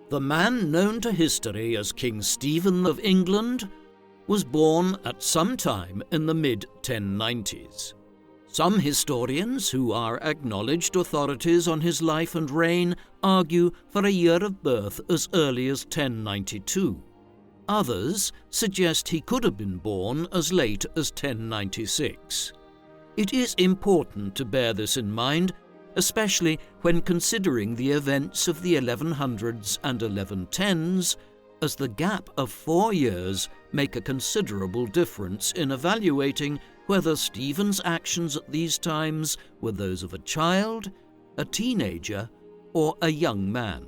The man known to history as King Stephen of England was born at some time in the mid-1090s. Some historians, who are acknowledged authorities on his life and reign, argue for a year of birth as early as 1092. Others suggest he could have been born as late as 1096. It is important to bear this in mind, especially when considering the events of the 1100s and 1110s, as the gap of 4 years make a considerable difference in evaluating whether Stephen's actions at these times were those of a child, a teenager, or a young man.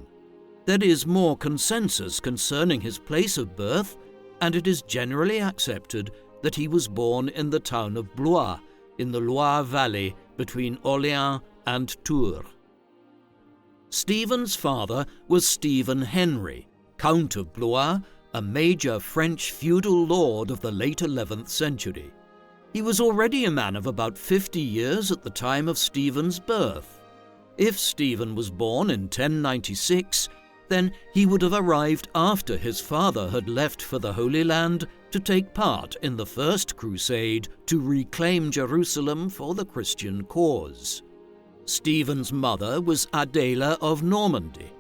There is more consensus concerning his place of birth, and it is generally accepted that he was born in the town of Blois, in the Loire Valley between Orléans and Tours. Stephen's father was Stephen Henry, Count of Blois, a major French feudal lord of the late 11th century. He was already a man of about 50 years at the time of Stephen's birth. If Stephen was born in 1096, then he would have arrived after his father had left for the Holy Land to take part in the First Crusade to reclaim Jerusalem for the Christian cause. Stephen's mother was Adela of Normandy.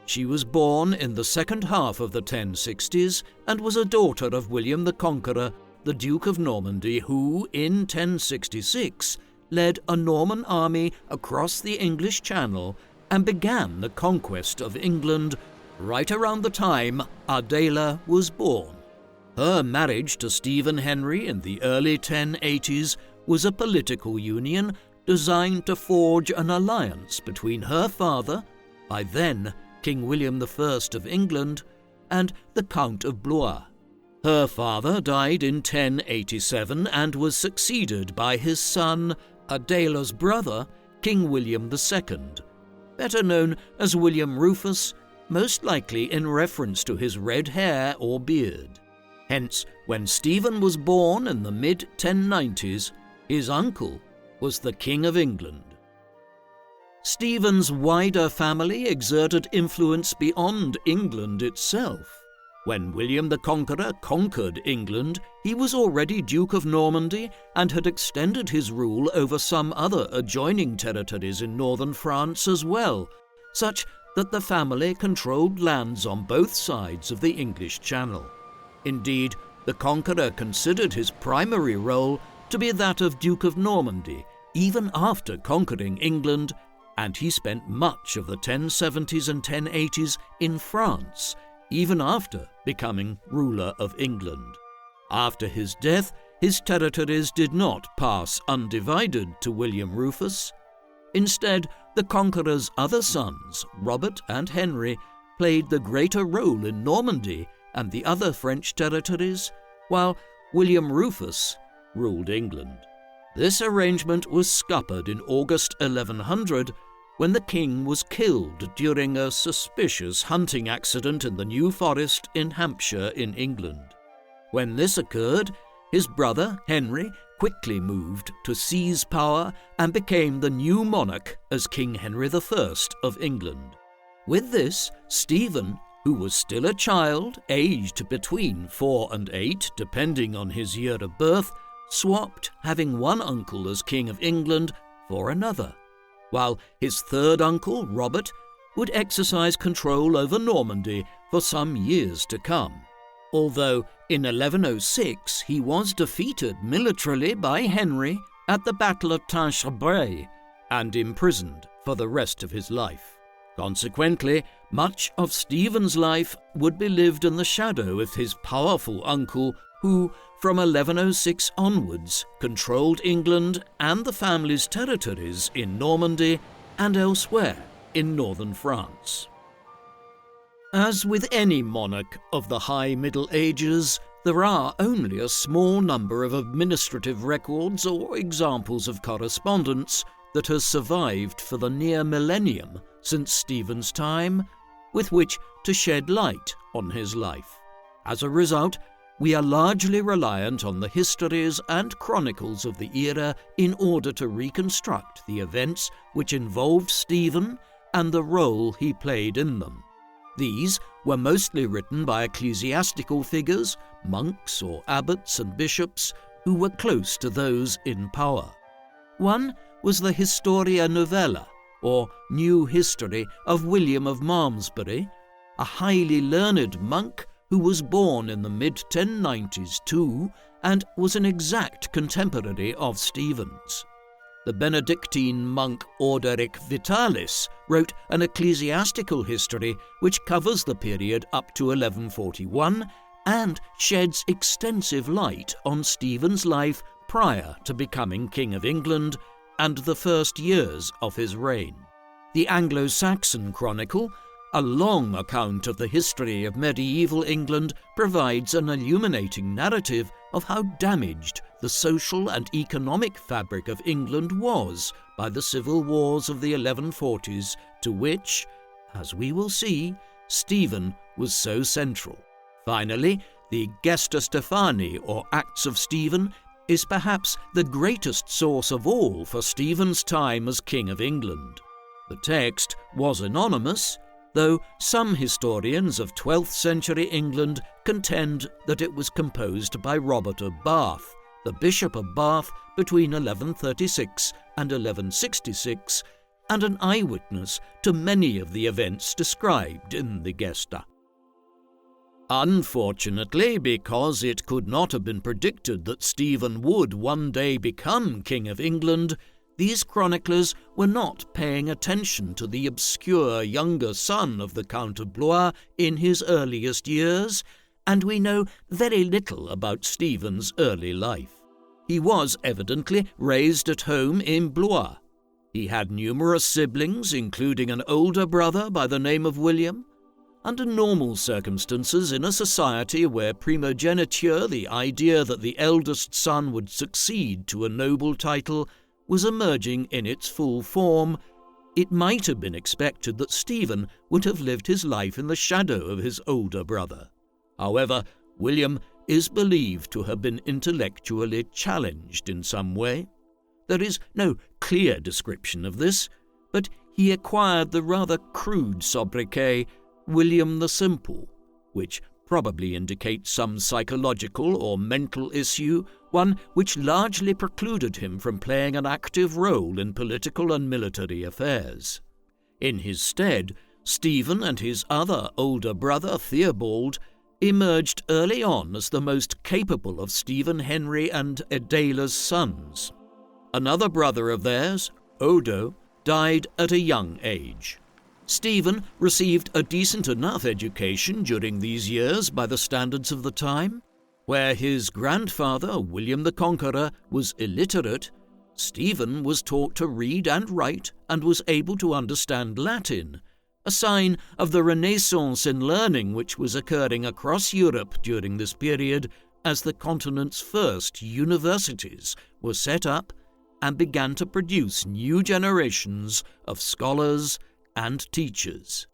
She was born in the second half of the 1060s and was a daughter of William the Conqueror, the Duke of Normandy, who, in 1066, led a Norman army across the English Channel and began the conquest of England right around the time Adela was born. Her marriage to Stephen Henry in the early 1080s was a political union designed to forge an alliance between her father, by then King William I of England, and the Count of Blois. Her father died in 1087 and was succeeded by his son, Adela's brother, King William II, better known as William Rufus, most likely in reference to his red hair or beard. Hence, when Stephen was born in the mid-1090s, his uncle was the King of England. Stephen's wider family exerted influence beyond England itself. When William the Conqueror conquered England, he was already Duke of Normandy and had extended his rule over some other adjoining territories in northern France as well, such that the family controlled lands on both sides of the English Channel. Indeed, the Conqueror considered his primary role to be that of Duke of Normandy, even after conquering England, and he spent much of the 1070s and 1080s in France, even after becoming ruler of England. After his death, his territories did not pass undivided to William Rufus. Instead, the Conqueror's other sons, Robert and Henry, played the greater role in Normandy and the other French territories, while William Rufus ruled England. This arrangement was scuppered in August 1100, when the king was killed during a suspicious hunting accident in the New Forest in Hampshire in England. When this occurred, his brother Henry quickly moved to seize power and became the new monarch as King Henry I of England. With this, Stephen, who was still a child, aged between 4 and 8, depending on his year of birth, swapped having one uncle as King of England for another, while his third uncle, Robert, would exercise control over Normandy for some years to come. Although in 1106 he was defeated militarily by Henry at the Battle of Tinchebray and imprisoned for the rest of his life. Consequently, much of Stephen's life would be lived in the shadow of his powerful uncle, who, from 1106 onwards, controlled England and the family's territories in Normandy and elsewhere in northern France. As with any monarch of the High Middle Ages, there are only a small number of administrative records or examples of correspondence that has survived for the near millennium since Stephen's time, with which to shed light on his life. As a result, we are largely reliant on the histories and chronicles of the era in order to reconstruct the events which involved Stephen and the role he played in them. These were mostly written by ecclesiastical figures, monks or abbots and bishops, who were close to those in power. One was the Historia Novella, or New History of William of Malmesbury, a highly learned monk who was born in the mid-1090s too, and was an exact contemporary of Stephen's. The Benedictine monk Orderic Vitalis wrote an ecclesiastical history which covers the period up to 1141 and sheds extensive light on Stephen's life prior to becoming King of England and the first years of his reign. The Anglo-Saxon Chronicle, a long account of the history of medieval England, provides an illuminating narrative of how damaged the social and economic fabric of England was by the civil wars of the 1140s, to which, as we will see, Stephen was so central. Finally, the Gesta Stephani, or Acts of Stephen, is perhaps the greatest source of all for Stephen's time as King of England. The text was anonymous, though some historians of 12th century England contend that it was composed by Robert of Bath, the Bishop of Bath between 1136 and 1166, and an eyewitness to many of the events described in the Gesta. Unfortunately, because it could not have been predicted that Stephen would one day become King of England, these chroniclers were not paying attention to the obscure younger son of the Count of Blois in his earliest years, and we know very little about Stephen's early life. He was evidently raised at home in Blois. He had numerous siblings, including an older brother by the name of William. Under normal circumstances, in a society where primogeniture, the idea that the eldest son would succeed to a noble title, was emerging in its full form, it might have been expected that Stephen would have lived his life in the shadow of his older brother. However, William is believed to have been intellectually challenged in some way. There is no clear description of this, but he acquired the rather crude sobriquet William the Simple, which probably indicates some psychological or mental issue, one which largely precluded him from playing an active role in political and military affairs. In his stead, Stephen and his other older brother Theobald emerged early on as the most capable of Stephen Henry and Adela's sons. Another brother of theirs, Odo, died at a young age. Stephen received a decent enough education during these years by the standards of the time. Where his grandfather, William the Conqueror, was illiterate, Stephen was taught to read and write and was able to understand Latin, a sign of the Renaissance in learning which was occurring across Europe during this period as the continent's first universities were set up and began to produce new generations of scholars and teachers.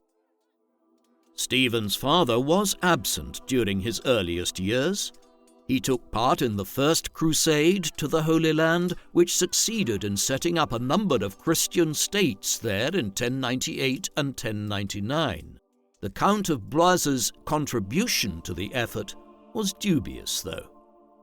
Stephen's father was absent during his earliest years. He took part in the First Crusade to the Holy Land, which succeeded in setting up a number of Christian states there in 1098 and 1099. The Count of Blois's contribution to the effort was dubious, though.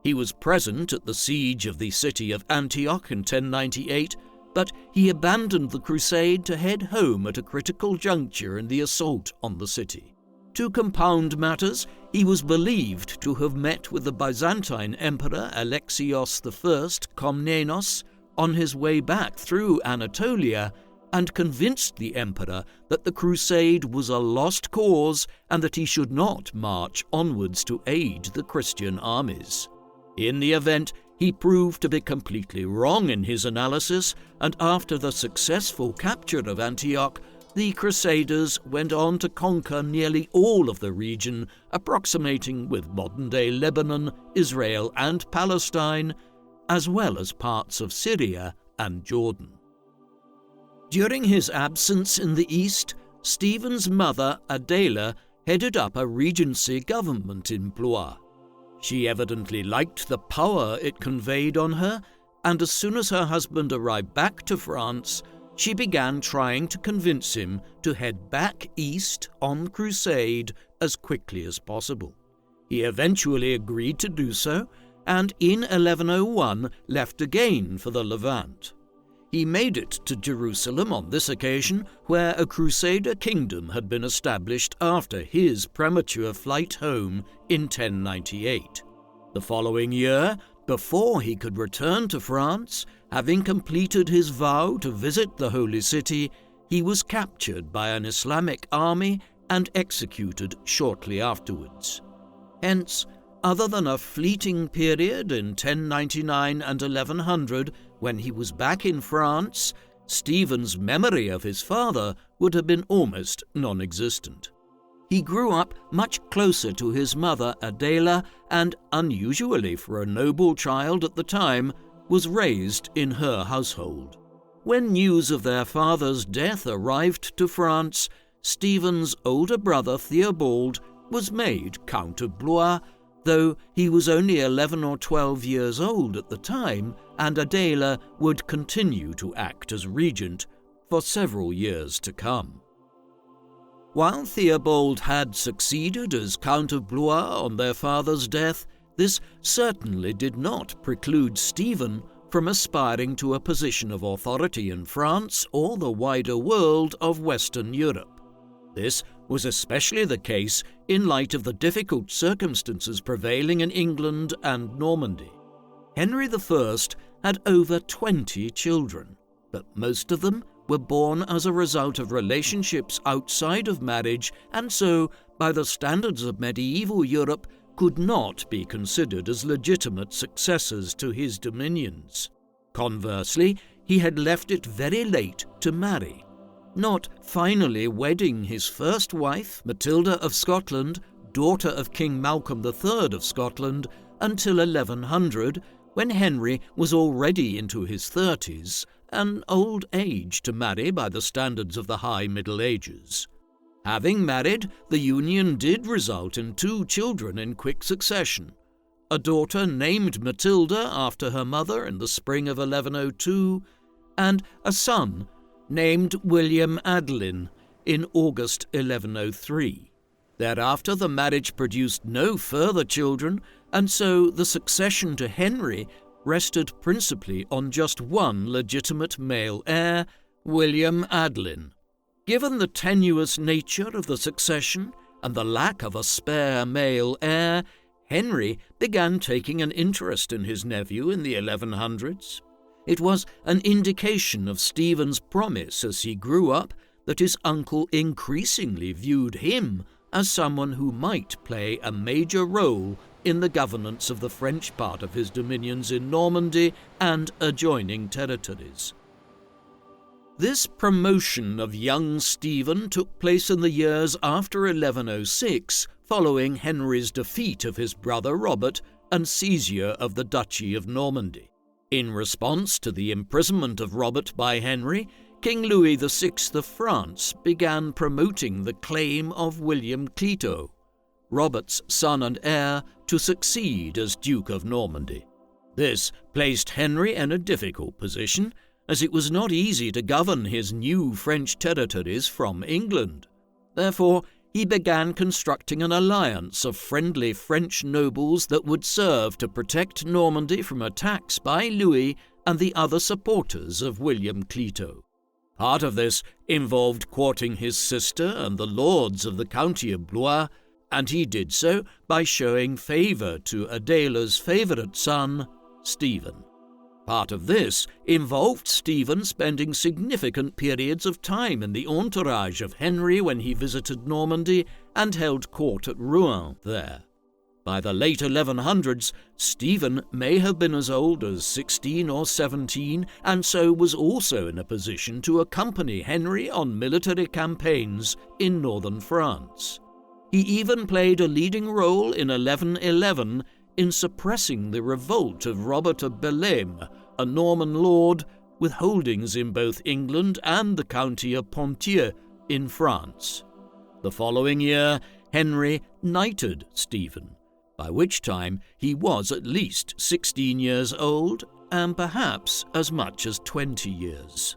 He was present at the siege of the city of Antioch in 1098, but he abandoned the crusade to head home at a critical juncture in the assault on the city. To compound matters, he was believed to have met with the Byzantine Emperor Alexios I Komnenos on his way back through Anatolia and convinced the emperor that the crusade was a lost cause and that he should not march onwards to aid the Christian armies. In the event, he proved to be completely wrong in his analysis, and after the successful capture of Antioch, the Crusaders went on to conquer nearly all of the region, approximating with modern-day Lebanon, Israel, and Palestine, as well as parts of Syria and Jordan. During his absence in the east, Stephen's mother, Adela, headed up a regency government in Blois. She evidently liked the power it conveyed on her, and as soon as her husband arrived back to France, she began trying to convince him to head back east on crusade as quickly as possible. He eventually agreed to do so, and in 1101 left again for the Levant. He made it to Jerusalem on this occasion, where a Crusader kingdom had been established after his premature flight home in 1098. The following year, before he could return to France, having completed his vow to visit the Holy City, he was captured by an Islamic army and executed shortly afterwards. Hence, other than a fleeting period in 1099 and 1100, when he was back in France, Stephen's memory of his father would have been almost non-existent. He grew up much closer to his mother Adela and, unusually for a noble child at the time, was raised in her household. When news of their father's death arrived to France, Stephen's older brother Theobald was made Count of Blois, though he was only 11 or 12 years old at the time, and Adela would continue to act as regent for several years to come. While Theobald had succeeded as Count of Blois on their father's death, this certainly did not preclude Stephen from aspiring to a position of authority in France or the wider world of Western Europe. This was especially the case in light of the difficult circumstances prevailing in England and Normandy. Henry I had over 20 children, but most of them were born as a result of relationships outside of marriage and so, by the standards of medieval Europe, could not be considered as legitimate successors to his dominions. Conversely, he had left it very late to marry, not finally wedding his first wife, Matilda of Scotland, daughter of King Malcolm III of Scotland, until 1100, when Henry was already into his 30s, an old age to marry by the standards of the High Middle Ages. Having married, the union did result in 2 children in quick succession, a daughter named Matilda after her mother in the spring of 1102, and a son named William Adelin in August 1103. Thereafter the marriage produced no further children, and so the succession to Henry rested principally on just one legitimate male heir, William Adelin. Given the tenuous nature of the succession and the lack of a spare male heir, Henry began taking an interest in his nephew in the 1100s. It was an indication of Stephen's promise as he grew up that his uncle increasingly viewed him as someone who might play a major role in the governance of the French part of his dominions in Normandy and adjoining territories. This promotion of young Stephen took place in the years after 1106, following Henry's defeat of his brother Robert and seizure of the Duchy of Normandy. In response to the imprisonment of Robert by Henry, King Louis VI of France began promoting the claim of William Clito, Robert's son and heir, to succeed as Duke of Normandy. This placed Henry in a difficult position, as it was not easy to govern his new French territories from England. Therefore, he began constructing an alliance of friendly French nobles that would serve to protect Normandy from attacks by Louis and the other supporters of William Clito. Part of this involved courting his sister and the lords of the county of Blois, and he did so by showing favour to Adela's favourite son, Stephen. Part of this involved Stephen spending significant periods of time in the entourage of Henry when he visited Normandy and held court at Rouen there. By the late 1100s, Stephen may have been as old as 16 or 17, and so was also in a position to accompany Henry on military campaigns in northern France. He even played a leading role in 1111 in suppressing the revolt of Robert of Belême, a Norman lord with holdings in both England and the county of Ponthieu in France. The following year, Henry knighted Stephen, by which time he was at least 16 years old and perhaps as much as 20 years.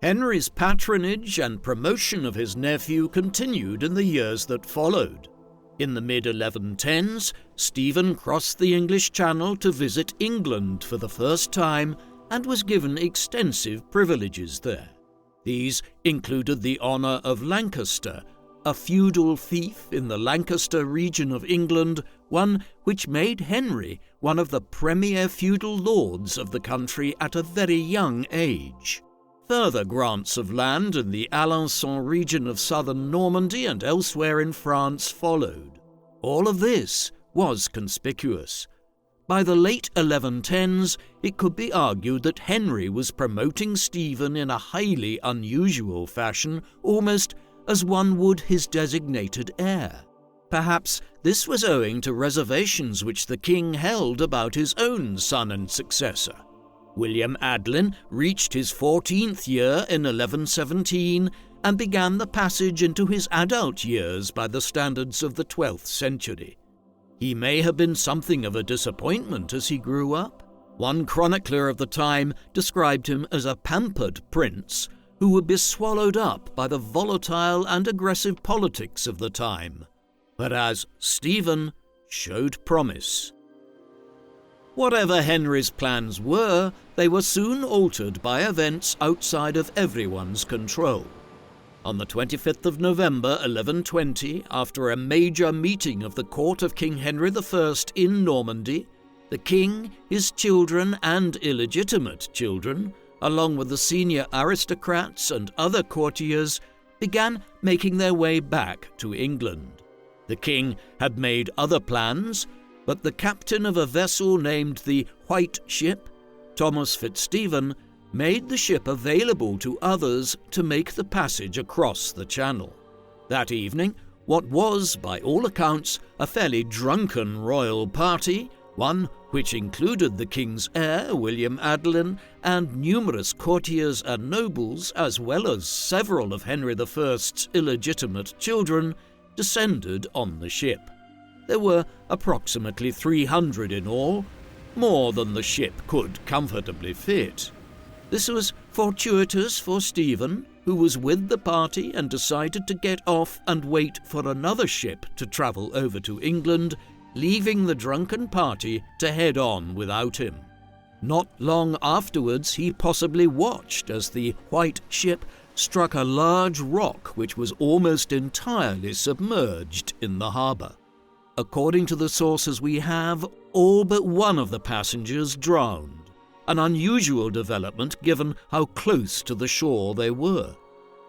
Henry's patronage and promotion of his nephew continued in the years that followed. In the mid-1110s, Stephen crossed the English Channel to visit England for the first time and was given extensive privileges there. These included the honour of Lancaster, a feudal fief in the Lancaster region of England, one which made Henry one of the premier feudal lords of the country at a very young age. Further grants of land in the Alençon region of southern Normandy and elsewhere in France followed. All of this was conspicuous. By the late 1110s, it could be argued that Henry was promoting Stephen in a highly unusual fashion, almost as one would his designated heir. Perhaps this was owing to reservations which the king held about his own son and successor. William Adelin reached his 14th year in 1117 and began the passage into his adult years by the standards of the 12th century. He may have been something of a disappointment as he grew up. One chronicler of the time described him as a pampered prince who would be swallowed up by the volatile and aggressive politics of the time, whereas Stephen showed promise. Whatever Henry's plans were, they were soon altered by events outside of everyone's control. On the 25th of November 1120, after a major meeting of the court of King Henry I in Normandy, the king, his children and illegitimate children, along with the senior aristocrats and other courtiers, began making their way back to England. The king had made other plans, but the captain of a vessel named the White Ship, Thomas Fitzstephen, made the ship available to others to make the passage across the Channel. That evening, what was, by all accounts, a fairly drunken royal party, one which included the king's heir, William Adelin, and numerous courtiers and nobles, as well as several of Henry I's illegitimate children, descended on the ship. There were approximately 300 in all, more than the ship could comfortably fit. This was fortuitous for Stephen, who was with the party and decided to get off and wait for another ship to travel over to England, leaving the drunken party to head on without him. Not long afterwards, he possibly watched as the White Ship struck a large rock which was almost entirely submerged in the harbour. According to the sources we have, all but one of the passengers drowned, an unusual development given how close to the shore they were.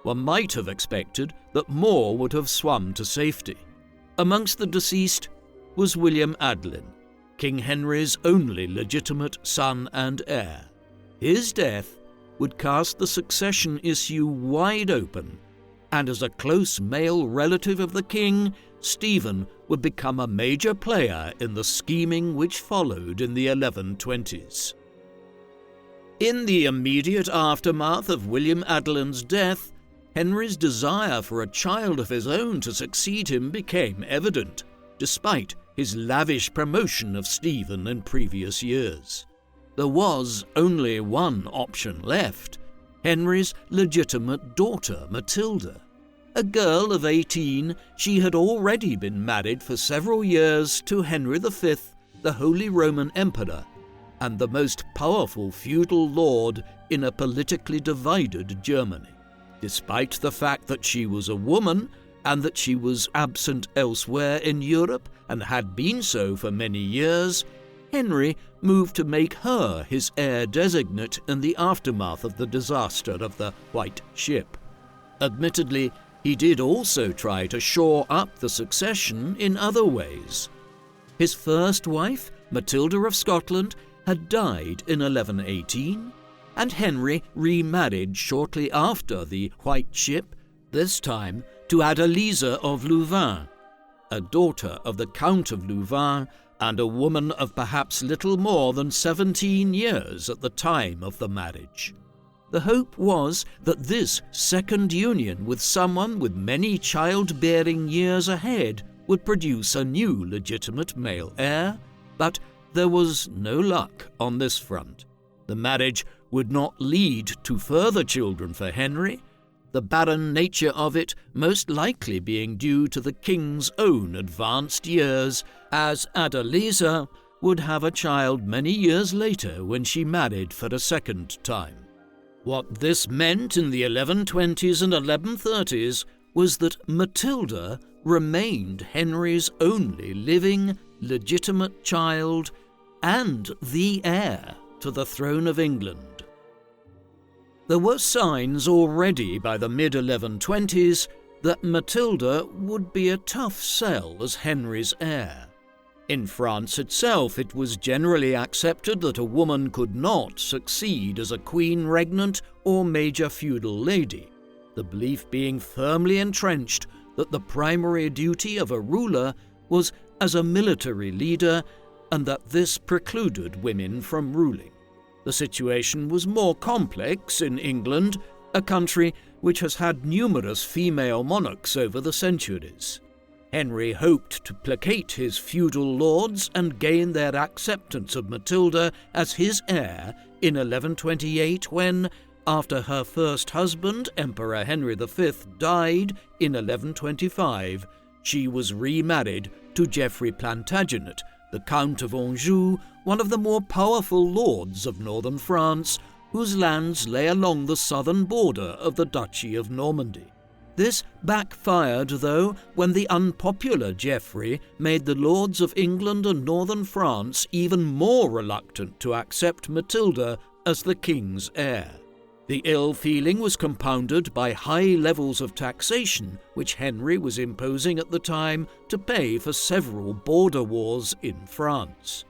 One might have expected that more would have swum to safety. Amongst the deceased was William Adelin, King Henry's only legitimate son and heir. His death would cast the succession issue wide open, and as a close male relative of the king, Stephen would become a major player in the scheming which followed in the 1120s. In the immediate aftermath of William Adelin's death, Henry's desire for a child of his own to succeed him became evident, despite his lavish promotion of Stephen in previous years. There was only one option left: Henry's legitimate daughter, Matilda. A girl of 18, she had already been married for several years to Henry V, the Holy Roman Emperor, and the most powerful feudal lord in a politically divided Germany. Despite the fact that she was a woman and that she was absent elsewhere in Europe and had been so for many years, Henry moved to make her his heir designate in the aftermath of the disaster of the White Ship. Admittedly, he did also try to shore up the succession in other ways. His first wife, Matilda of Scotland, had died in 1118, and Henry remarried shortly after the White Ship, this time to Adeliza of Louvain, a daughter of the Count of Louvain and a woman of perhaps little more than 17 years at the time of the marriage. The hope was that this second union with someone with many childbearing years ahead would produce a new legitimate male heir, but there was no luck on this front. The marriage would not lead to further children for Henry, the barren nature of it most likely being due to the king's own advanced years, as Adeliza would have a child many years later when she married for a second time. What this meant in the 1120s and 1130s was that Matilda remained Henry's only living, legitimate child and the heir to the throne of England. There were signs already by the mid-1120s that Matilda would be a tough sell as Henry's heir. In France itself, it was generally accepted that a woman could not succeed as a queen regnant or major feudal lady, the belief being firmly entrenched that the primary duty of a ruler was as a military leader and that this precluded women from ruling. The situation was more complex in England, a country which has had numerous female monarchs over the centuries. Henry hoped to placate his feudal lords and gain their acceptance of Matilda as his heir in 1128 when, after her first husband, Emperor Henry V, died in 1125, she was remarried to Geoffrey Plantagenet, the Count of Anjou, one of the more powerful lords of northern France, whose lands lay along the southern border of the Duchy of Normandy. This backfired, though, when the unpopular Geoffrey made the lords of England and northern France even more reluctant to accept Matilda as the king's heir. The ill feeling was compounded by high levels of taxation which Henry was imposing at the time to pay for several border wars in France.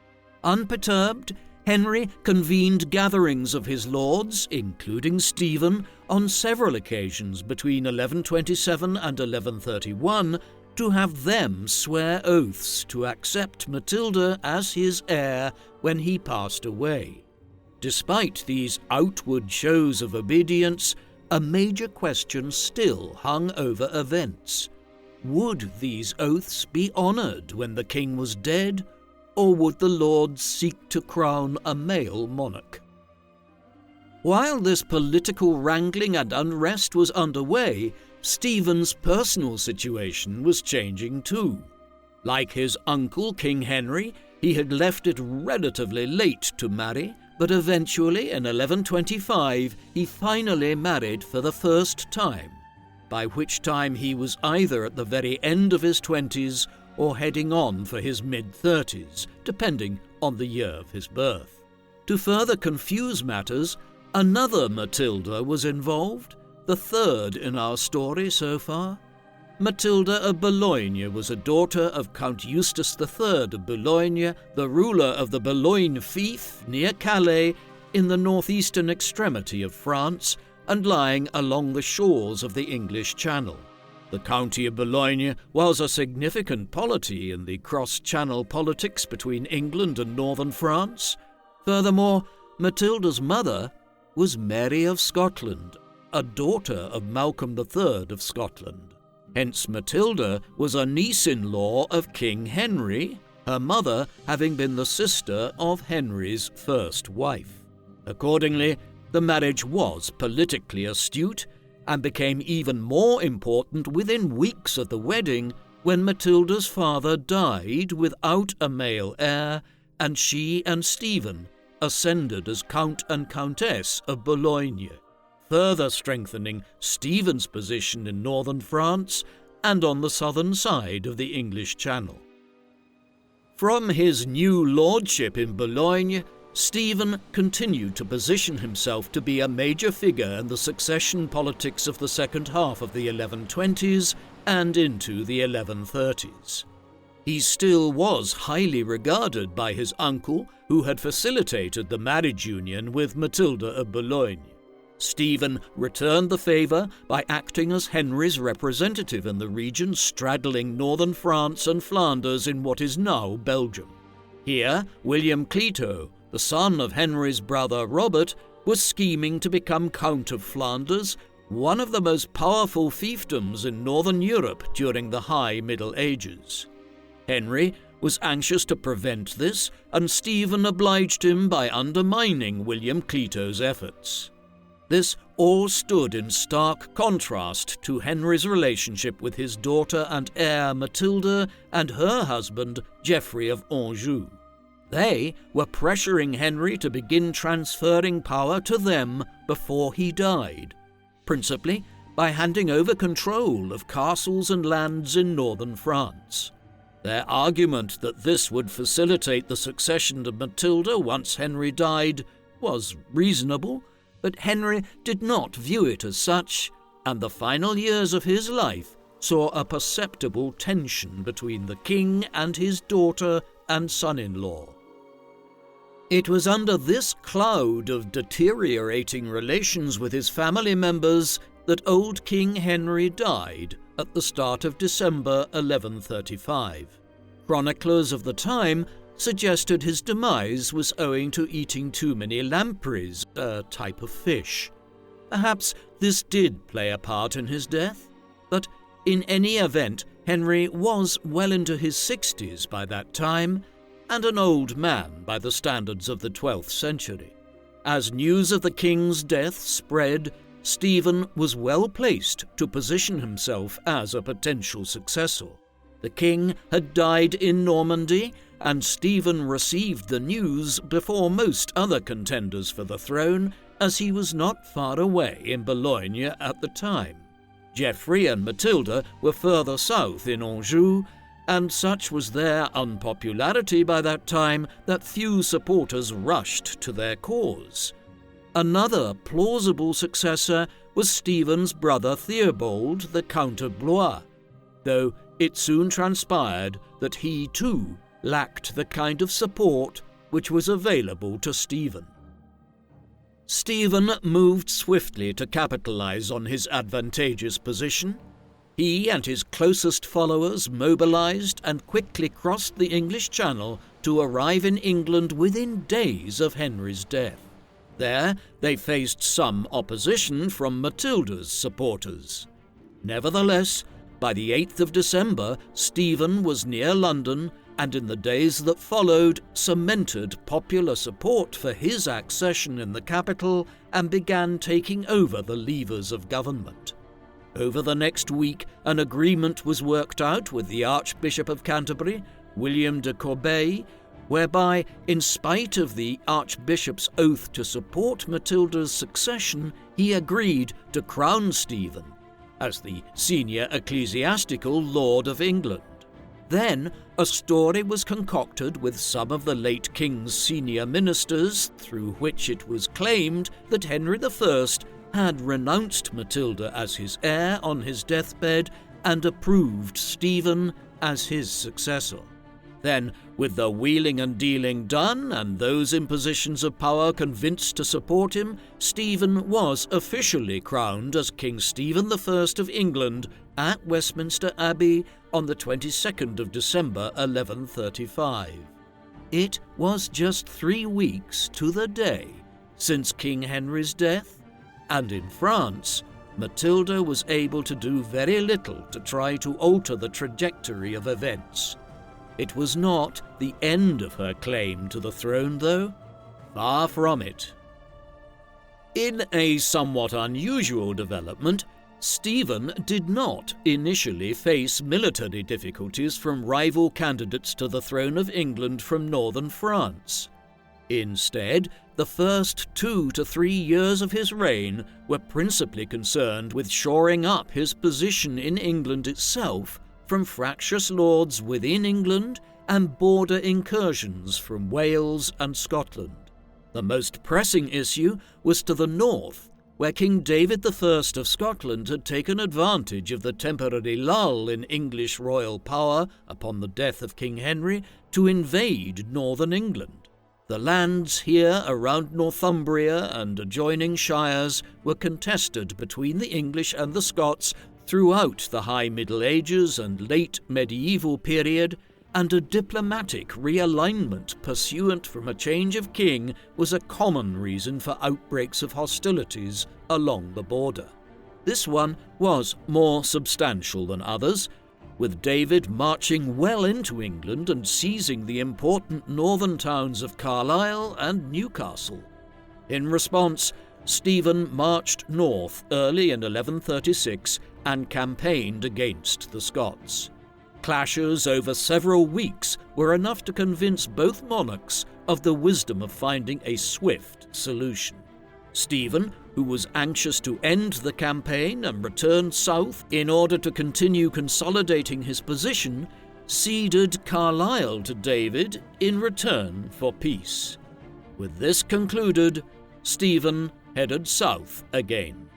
Unperturbed, Henry convened gatherings of his lords, including Stephen, on several occasions between 1127 and 1131 to have them swear oaths to accept Matilda as his heir when he passed away. Despite these outward shows of obedience, a major question still hung over events. Would these oaths be honoured when the king was dead, or would the lords seek to crown a male monarch? While this political wrangling and unrest was underway, Stephen's personal situation was changing too. Like his uncle, King Henry, he had left it relatively late to marry, but eventually, in 1125, he finally married for the first time, by which time he was either at the very end of his 20s or heading on for his mid-30s, depending on the year of his birth. To further confuse matters, another Matilda was involved, the third in our story so far. Matilda of Boulogne was a daughter of Count Eustace III of Boulogne, the ruler of the Boulogne fief near Calais in the northeastern extremity of France and lying along the shores of the English Channel. The county of Boulogne was a significant polity in the cross-channel politics between England and northern France. Furthermore, Matilda's mother was Mary of Scotland, a daughter of Malcolm III of Scotland. Hence Matilda was a niece-in-law of King Henry, her mother having been the sister of Henry's first wife. Accordingly, the marriage was politically astute and became even more important within weeks of the wedding when Matilda's father died without a male heir and she and Stephen ascended as Count and Countess of Boulogne, further strengthening Stephen's position in northern France and on the southern side of the English Channel. From his new lordship in Boulogne, Stephen continued to position himself to be a major figure in the succession politics of the second half of the 1120s and into the 1130s. He still was highly regarded by his uncle, who had facilitated the marriage union with Matilda of Boulogne. Stephen returned the favour by acting as Henry's representative in the region straddling northern France and Flanders in what is now Belgium. Here, William Clito, the son of Henry's brother Robert, was scheming to become Count of Flanders, one of the most powerful fiefdoms in northern Europe during the High Middle Ages. Henry was anxious to prevent this, and Stephen obliged him by undermining William Clito's efforts. This all stood in stark contrast to Henry's relationship with his daughter and heir Matilda and her husband Geoffrey of Anjou. They were pressuring Henry to begin transferring power to them before he died, principally by handing over control of castles and lands in northern France. Their argument that this would facilitate the succession to Matilda once Henry died was reasonable, but Henry did not view it as such, and the final years of his life saw a perceptible tension between the king and his daughter and son-in-law. It was under this cloud of deteriorating relations with his family members that old King Henry died at the start of December 1135. Chroniclers of the time suggested his demise was owing to eating too many lampreys, a type of fish. Perhaps this did play a part in his death, but in any event, Henry was well into his 60s by that time, and an old man by the standards of the 12th century. As news of the king's death spread, Stephen was well placed to position himself as a potential successor. The king had died in Normandy, and Stephen received the news before most other contenders for the throne, as he was not far away in Boulogne at the time. Geoffrey and Matilda were further south in Anjou, and such was their unpopularity by that time that few supporters rushed to their cause. Another plausible successor was Stephen's brother Theobald, the Count of Blois, though it soon transpired that he too lacked the kind of support which was available to Stephen. Stephen moved swiftly to capitalize on his advantageous position. He and his closest followers mobilized and quickly crossed the English Channel to arrive in England within days of Henry's death. There they faced some opposition from Matilda's supporters. Nevertheless, by the 8th of December, Stephen was near London, and in the days that followed cemented popular support for his accession in the capital and began taking over the levers of government. Over the next week, an agreement was worked out with the Archbishop of Canterbury, William de Corbeil, whereby, in spite of the Archbishop's oath to support Matilda's succession, he agreed to crown Stephen as the senior ecclesiastical Lord of England. Then a story was concocted with some of the late king's senior ministers, through which it was claimed that Henry I had renounced Matilda as his heir on his deathbed and approved Stephen as his successor. Then, with the wheeling and dealing done and those in positions of power convinced to support him, Stephen was officially crowned as King Stephen I of England at Westminster Abbey on the 22nd of December 1135. It was just 3 weeks to the day since King Henry's death, and in France, Matilda was able to do very little to try to alter the trajectory of events. It was not the end of her claim to the throne, though. Far from it. In a somewhat unusual development, Stephen did not initially face military difficulties from rival candidates to the throne of England from northern France. Instead, the first 2 to 3 years of his reign were principally concerned with shoring up his position in England itself from fractious lords within England and border incursions from Wales and Scotland. The most pressing issue was to the north, where King David I of Scotland had taken advantage of the temporary lull in English royal power upon the death of King Henry to invade northern England. The lands here around Northumbria and adjoining shires were contested between the English and the Scots throughout the High Middle Ages and late medieval period, and a diplomatic realignment pursuant from a change of king was a common reason for outbreaks of hostilities along the border. This one was more substantial than others, with David marching well into England and seizing the important northern towns of Carlisle and Newcastle. In response, Stephen marched north early in 1136 and campaigned against the Scots. Clashes over several weeks were enough to convince both monarchs of the wisdom of finding a swift solution. Stephen, who was anxious to end the campaign and return south in order to continue consolidating his position, ceded Carlisle to David in return for peace. With this concluded, Stephen headed south again.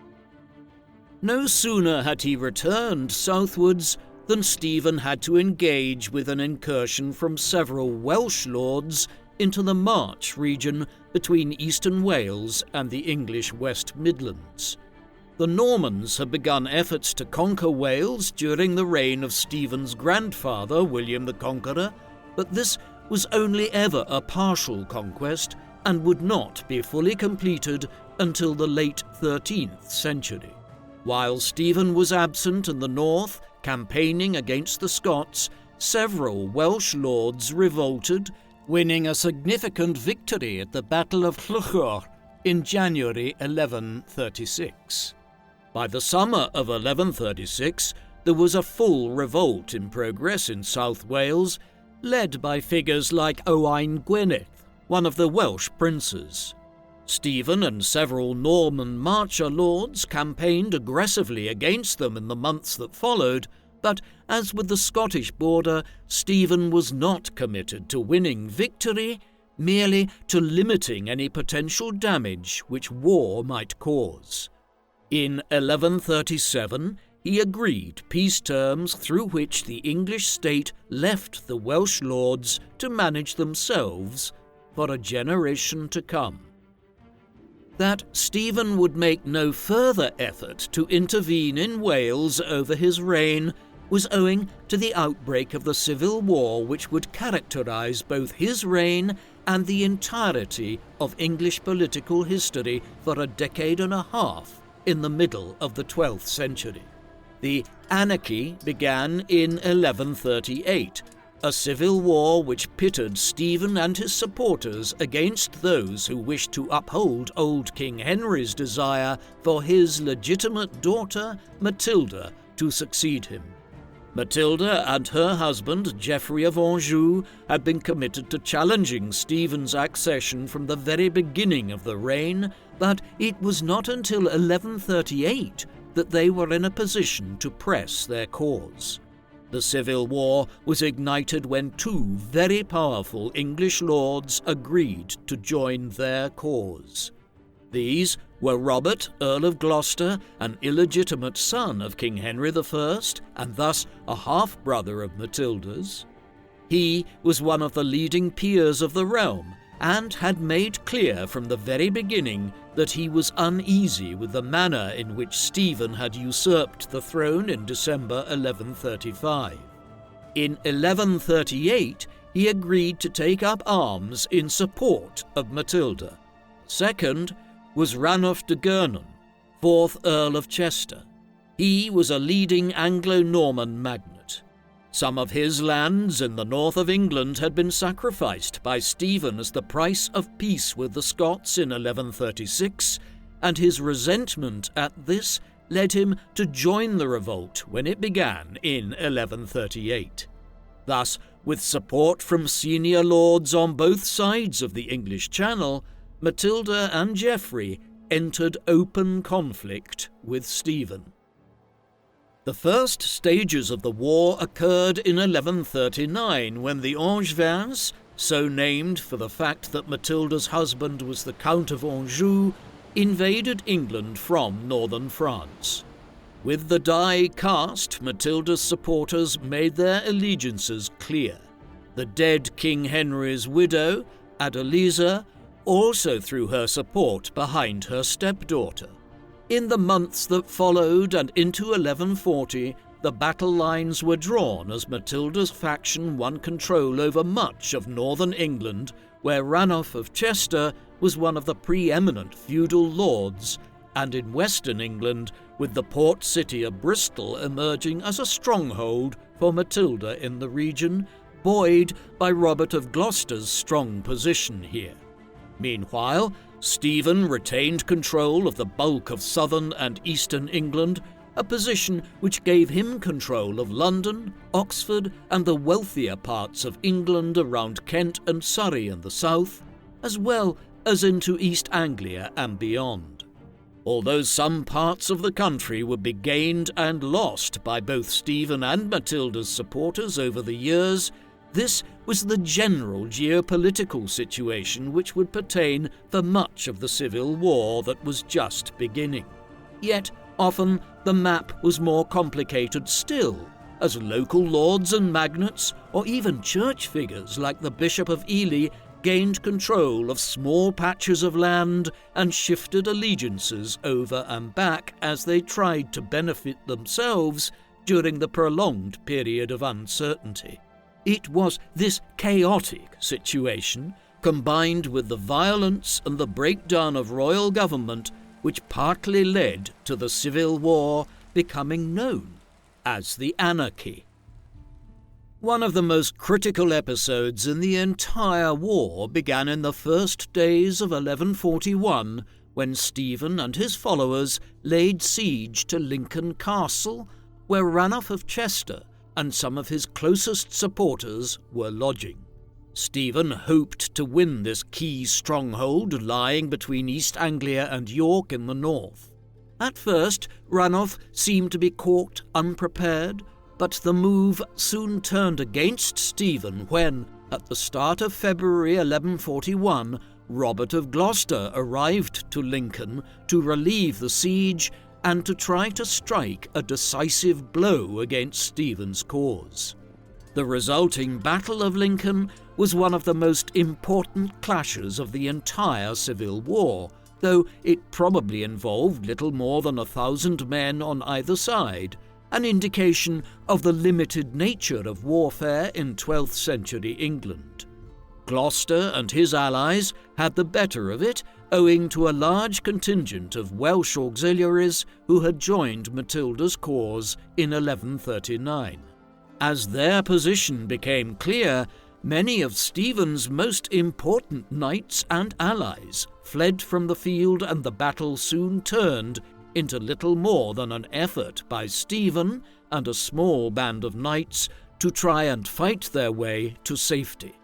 No sooner had he returned southwards than Stephen had to engage with an incursion from several Welsh lords into the March region between eastern Wales and the English West Midlands. The Normans had begun efforts to conquer Wales during the reign of Stephen's grandfather, William the Conqueror, but this was only ever a partial conquest and would not be fully completed until the late 13th century. While Stephen was absent in the north, campaigning against the Scots, several Welsh lords revolted, winning a significant victory at the Battle of Lluchor in January 1136. By the summer of 1136, there was a full revolt in progress in South Wales, led by figures like Owain Gwynedd, one of the Welsh princes. Stephen and several Norman marcher lords campaigned aggressively against them in the months that followed, but as with the Scottish border, Stephen was not committed to winning victory, merely to limiting any potential damage which war might cause. In 1137, he agreed peace terms through which the English state left the Welsh lords to manage themselves for a generation to come. That Stephen would make no further effort to intervene in Wales over his reign was owing to the outbreak of the civil war which would characterize both his reign and the entirety of English political history for a decade and a half in the middle of the 12th century. The Anarchy began in 1138, a civil war which pitted Stephen and his supporters against those who wished to uphold old King Henry's desire for his legitimate daughter, Matilda, to succeed him. Matilda and her husband, Geoffrey of Anjou, had been committed to challenging Stephen's accession from the very beginning of the reign, but it was not until 1138 that they were in a position to press their cause. The civil war was ignited when two very powerful English lords agreed to join their cause. These were Robert, Earl of Gloucester, an illegitimate son of King Henry I, and thus a half-brother of Matilda's. He was one of the leading peers of the realm, and had made clear from the very beginning that he was uneasy with the manner in which Stephen had usurped the throne in December 1135. In 1138, he agreed to take up arms in support of Matilda. Second was Ranulph de Gernon, 4th Earl of Chester. He was a leading Anglo-Norman magnate. Some of his lands in the north of England had been sacrificed by Stephen as the price of peace with the Scots in 1136, and his resentment at this led him to join the revolt when it began in 1138. Thus, with support from senior lords on both sides of the English Channel, Matilda and Geoffrey entered open conflict with Stephen. The first stages of the war occurred in 1139 when the Angevins, so named for the fact that Matilda's husband was the Count of Anjou, invaded England from northern France. With the die cast, Matilda's supporters made their allegiances clear. The dead King Henry's widow, Adeliza, also threw her support behind her stepdaughter. In the months that followed and into 1140, the battle lines were drawn as Matilda's faction won control over much of northern England, where Ranulph of Chester was one of the preeminent feudal lords, and in western England, with the port city of Bristol emerging as a stronghold for Matilda in the region, buoyed by Robert of Gloucester's strong position here. Meanwhile, Stephen retained control of the bulk of southern and eastern England, a position which gave him control of London, Oxford, and the wealthier parts of England around Kent and Surrey in the south, as well as into East Anglia and beyond. Although some parts of the country would be gained and lost by both Stephen and Matilda's supporters over the years, this was the general geopolitical situation which would pertain for much of the civil war that was just beginning. Yet, often the map was more complicated still, as local lords and magnates, or even church figures like the Bishop of Ely, gained control of small patches of land and shifted allegiances over and back as they tried to benefit themselves during the prolonged period of uncertainty. It was this chaotic situation, combined with the violence and the breakdown of royal government, which partly led to the Civil War becoming known as the Anarchy. One of the most critical episodes in the entire war began in the first days of 1141, when Stephen and his followers laid siege to Lincoln Castle, where Ranulph of Chester and some of his closest supporters were lodging. Stephen hoped to win this key stronghold lying between East Anglia and York in the north. At first, Ranulph seemed to be caught unprepared, but the move soon turned against Stephen when, at the start of February 1141, Robert of Gloucester arrived to Lincoln to relieve the siege and to try to strike a decisive blow against Stephen's cause. The resulting Battle of Lincoln was one of the most important clashes of the entire Civil War, though it probably involved little more than 1,000 men on either side, an indication of the limited nature of warfare in 12th century England. Gloucester and his allies had the better of it, owing to a large contingent of Welsh auxiliaries who had joined Matilda's cause in 1139. As their position became clear, many of Stephen's most important knights and allies fled from the field, and the battle soon turned into little more than an effort by Stephen and a small band of knights to try and fight their way to safety.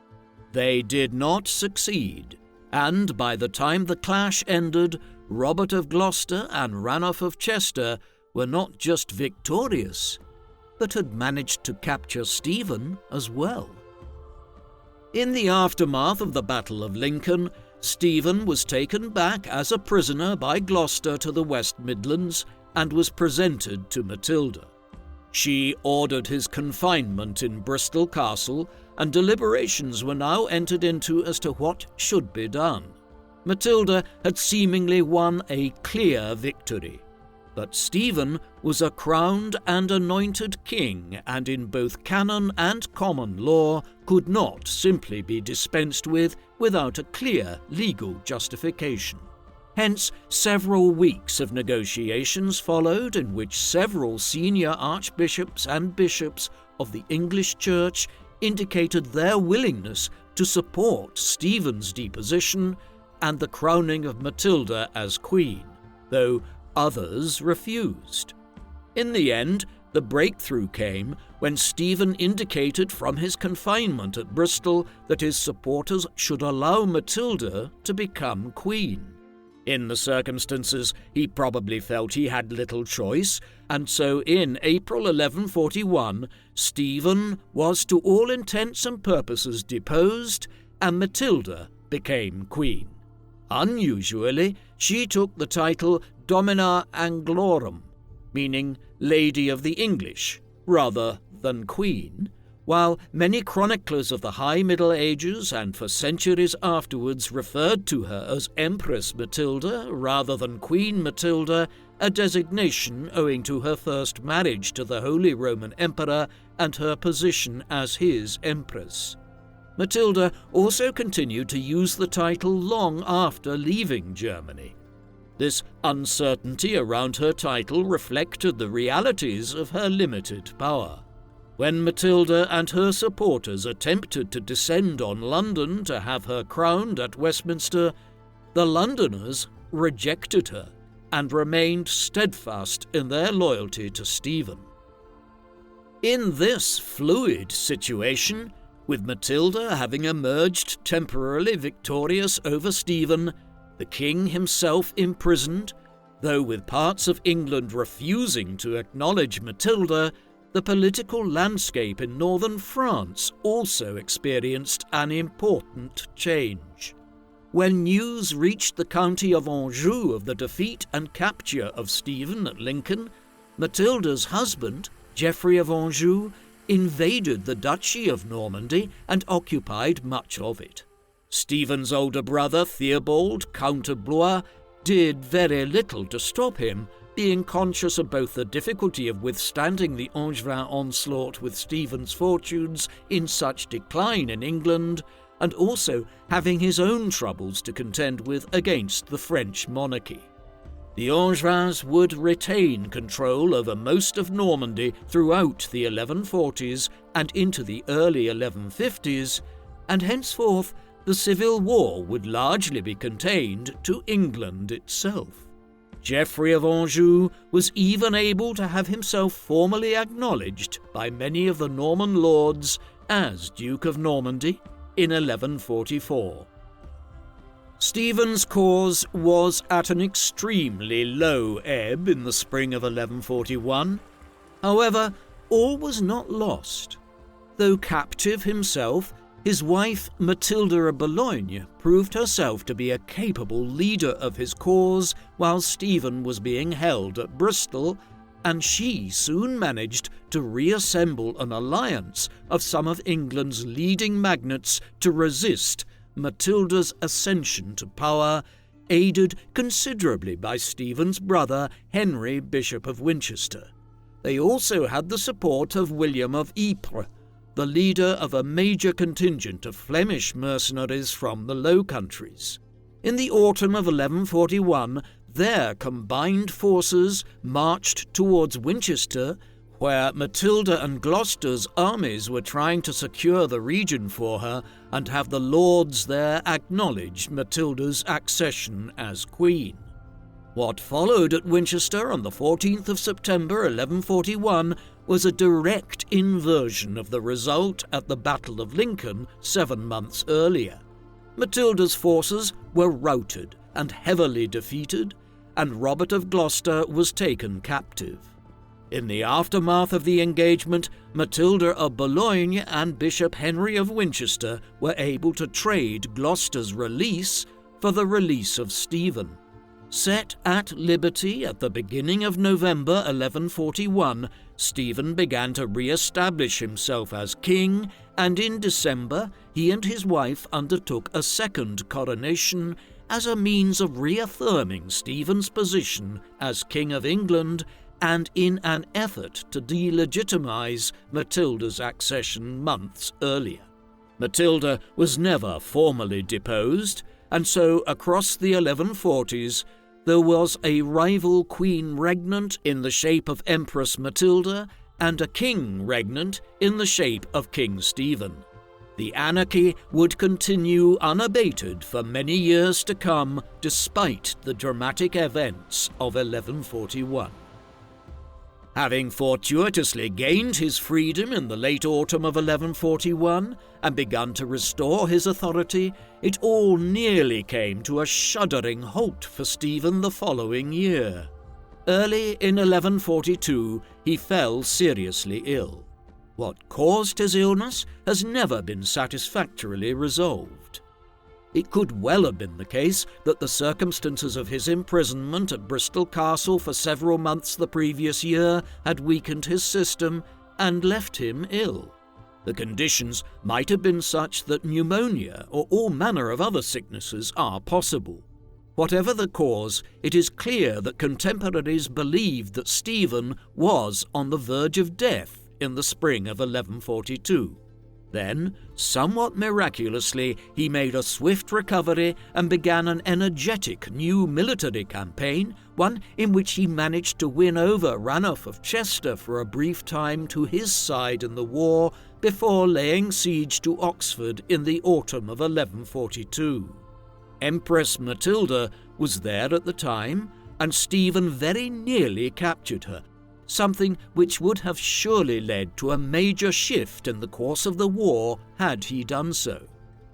They did not succeed, and by the time the clash ended, Robert of Gloucester and Ranulph of Chester were not just victorious, but had managed to capture Stephen as well. In the aftermath of the Battle of Lincoln, Stephen was taken back as a prisoner by Gloucester to the West Midlands and was presented to Matilda. She ordered his confinement in Bristol Castle, and deliberations were now entered into as to what should be done. Matilda had seemingly won a clear victory, but Stephen was a crowned and anointed king, and in both canon and common law could not simply be dispensed with without a clear legal justification. Hence, several weeks of negotiations followed in which several senior archbishops and bishops of the English Church indicated their willingness to support Stephen's deposition and the crowning of Matilda as queen, though others refused. In the end, the breakthrough came when Stephen indicated from his confinement at Bristol that his supporters should allow Matilda to become queen. In the circumstances, he probably felt he had little choice, and so in April 1141, Stephen was to all intents and purposes deposed, and Matilda became queen. Unusually, she took the title Domina Anglorum, meaning Lady of the English, rather than Queen, while many chroniclers of the High Middle Ages and for centuries afterwards referred to her as Empress Matilda rather than Queen Matilda, a designation owing to her first marriage to the Holy Roman Emperor and her position as his empress. Matilda also continued to use the title long after leaving Germany. This uncertainty around her title reflected the realities of her limited power. When Matilda and her supporters attempted to descend on London to have her crowned at Westminster, the Londoners rejected her and remained steadfast in their loyalty to Stephen. In this fluid situation, with Matilda having emerged temporarily victorious over Stephen, the king himself imprisoned, though with parts of England refusing to acknowledge Matilda, the political landscape in northern France also experienced an important change. When news reached the county of Anjou of the defeat and capture of Stephen at Lincoln, Matilda's husband, Geoffrey of Anjou, invaded the Duchy of Normandy and occupied much of it. Stephen's older brother, Theobald, Count of Blois, did very little to stop him, being conscious of both the difficulty of withstanding the Angevin onslaught with Stephen's fortunes in such decline in England, and also having his own troubles to contend with against the French monarchy. The Angevins would retain control over most of Normandy throughout the 1140s and into the early 1150s, and henceforth the civil war would largely be contained to England itself. Geoffrey of Anjou was even able to have himself formally acknowledged by many of the Norman lords as Duke of Normandy in 1144. Stephen's cause was at an extremely low ebb in the spring of 1141. However, all was not lost. Though captive himself, his wife Matilda of Boulogne proved herself to be a capable leader of his cause while Stephen was being held at Bristol, and she soon managed to reassemble an alliance of some of England's leading magnates to resist Matilda's ascension to power, aided considerably by Stephen's brother Henry, Bishop of Winchester. They also had the support of William of Ypres, the leader of a major contingent of Flemish mercenaries from the Low Countries. In the autumn of 1141, their combined forces marched towards Winchester, where Matilda and Gloucester's armies were trying to secure the region for her and have the lords there acknowledge Matilda's accession as queen. What followed at Winchester on the 14th of September 1141 was a direct inversion of the result at the Battle of Lincoln 7 months earlier. Matilda's forces were routed and heavily defeated, and Robert of Gloucester was taken captive. In the aftermath of the engagement, Matilda of Boulogne and Bishop Henry of Winchester were able to trade Gloucester's release for the release of Stephen. Set at liberty at the beginning of November 1141, Stephen began to re-establish himself as king, and in December he and his wife undertook a second coronation as a means of reaffirming Stephen's position as King of England and in an effort to delegitimize Matilda's accession months earlier. Matilda was never formally deposed, and so across the 1140s there was a rival queen regnant in the shape of Empress Matilda and a king regnant in the shape of King Stephen. The anarchy would continue unabated for many years to come, despite the dramatic events of 1141. Having fortuitously gained his freedom in the late autumn of 1141 and begun to restore his authority, it all nearly came to a shuddering halt for Stephen the following year. Early in 1142, he fell seriously ill. What caused his illness has never been satisfactorily resolved. It could well have been the case that the circumstances of his imprisonment at Bristol Castle for several months the previous year had weakened his system and left him ill. The conditions might have been such that pneumonia or all manner of other sicknesses are possible. Whatever the cause, it is clear that contemporaries believed that Stephen was on the verge of death in the spring of 1142. Then, somewhat miraculously, he made a swift recovery and began an energetic new military campaign, one in which he managed to win over Ranulph of Chester for a brief time to his side in the war before laying siege to Oxford in the autumn of 1142. Empress Matilda was there at the time, and Stephen very nearly captured her, something which would have surely led to a major shift in the course of the war had he done so.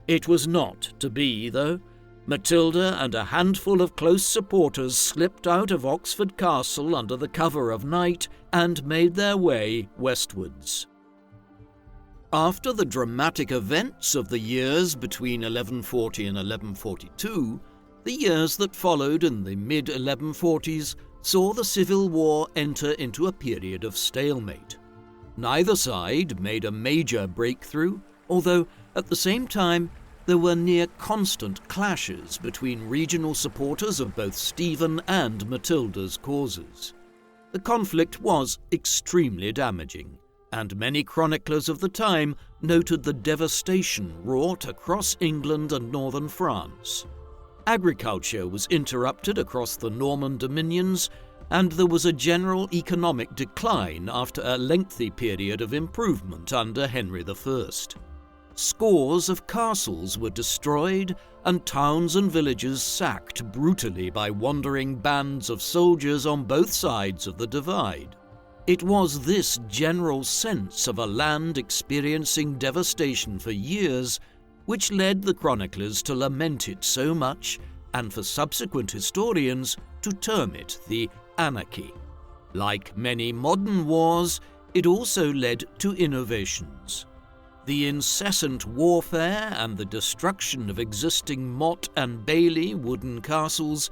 It was not to be, though. Matilda and a handful of close supporters slipped out of Oxford Castle under the cover of night and made their way westwards. After the dramatic events of the years between 1140 and 1142, the years that followed in the mid-1140s saw the Civil War enter into a period of stalemate. Neither side made a major breakthrough, although at the same time there were near constant clashes between regional supporters of both Stephen and Matilda's causes. The conflict was extremely damaging, and many chroniclers of the time noted the devastation wrought across England and northern France. Agriculture was interrupted across the Norman dominions, and there was a general economic decline after a lengthy period of improvement under Henry I. Scores of castles were destroyed, and towns and villages sacked brutally by wandering bands of soldiers on both sides of the divide. It was this general sense of a land experiencing devastation for years which led the chroniclers to lament it so much, and for subsequent historians to term it the Anarchy. Like many modern wars, it also led to innovations. The incessant warfare and the destruction of existing motte and bailey wooden castles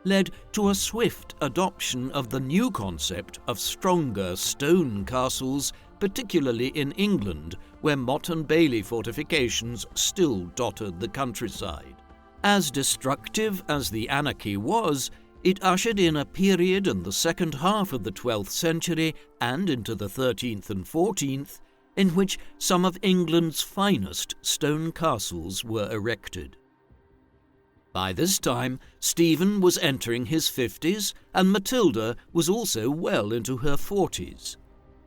led to a swift adoption of the new concept of stronger stone castles, particularly in England, where motte and bailey fortifications still dotted the countryside. As destructive as the Anarchy was, it ushered in a period in the second half of the 12th century and into the 13th and 14th, in which some of England's finest stone castles were erected. By this time, Stephen was entering his 50s, and Matilda was also well into her 40s.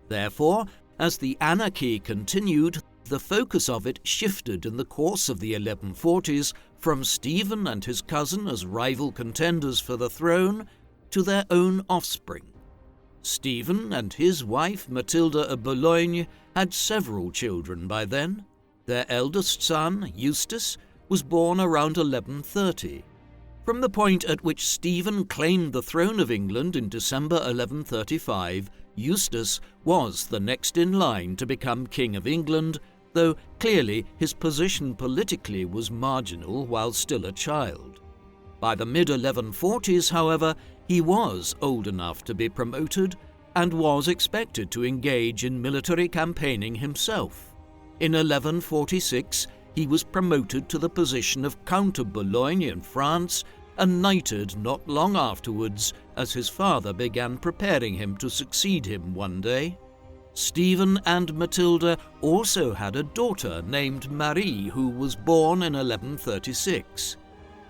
Therefore, as the Anarchy continued, the focus of it shifted in the course of the 1140s from Stephen and his cousin as rival contenders for the throne to their own offspring. Stephen and his wife Matilda of Boulogne had several children by then. Their eldest son, Eustace, was born around 1130. From the point at which Stephen claimed the throne of England in December 1135, Eustace was the next in line to become King of England, though clearly his position politically was marginal while still a child. By the mid-1140s, however, he was old enough to be promoted and was expected to engage in military campaigning himself. In 1146, he was promoted to the position of Count of Boulogne in France and knighted not long afterwards as his father began preparing him to succeed him one day. Stephen and Matilda also had a daughter named Marie who was born in 1136.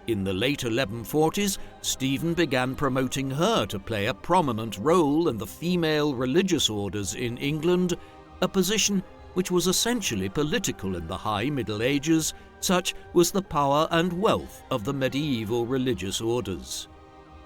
In the late 1140s, Stephen began promoting her to play a prominent role in the female religious orders in England, a position which was essentially political in the High Middle Ages. Such was the power and wealth of the medieval religious orders.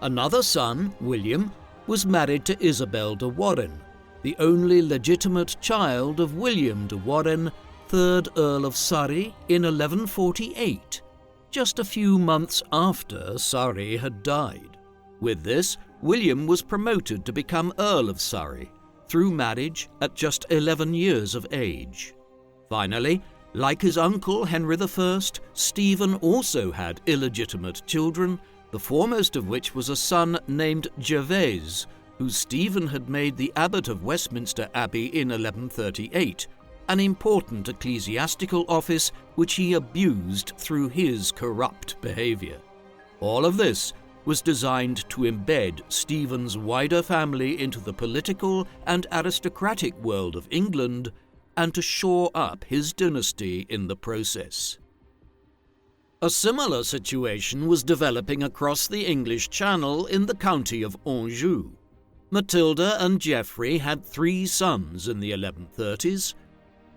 Another son, William, was married to Isabel de Warenne, the only legitimate child of William de Warenne, 3rd Earl of Surrey, in 1148, just a few months after Surrey had died. With this, William was promoted to become Earl of Surrey, through marriage at just 11 years of age. Finally, like his uncle Henry I, Stephen also had illegitimate children, the foremost of which was a son named Gervase, who Stephen had made the abbot of Westminster Abbey in 1138, an important ecclesiastical office which he abused through his corrupt behaviour. All of this was designed to embed Stephen's wider family into the political and aristocratic world of England and to shore up his dynasty in the process. A similar situation was developing across the English Channel in the county of Anjou. Matilda and Geoffrey had 3 sons in the 1130s.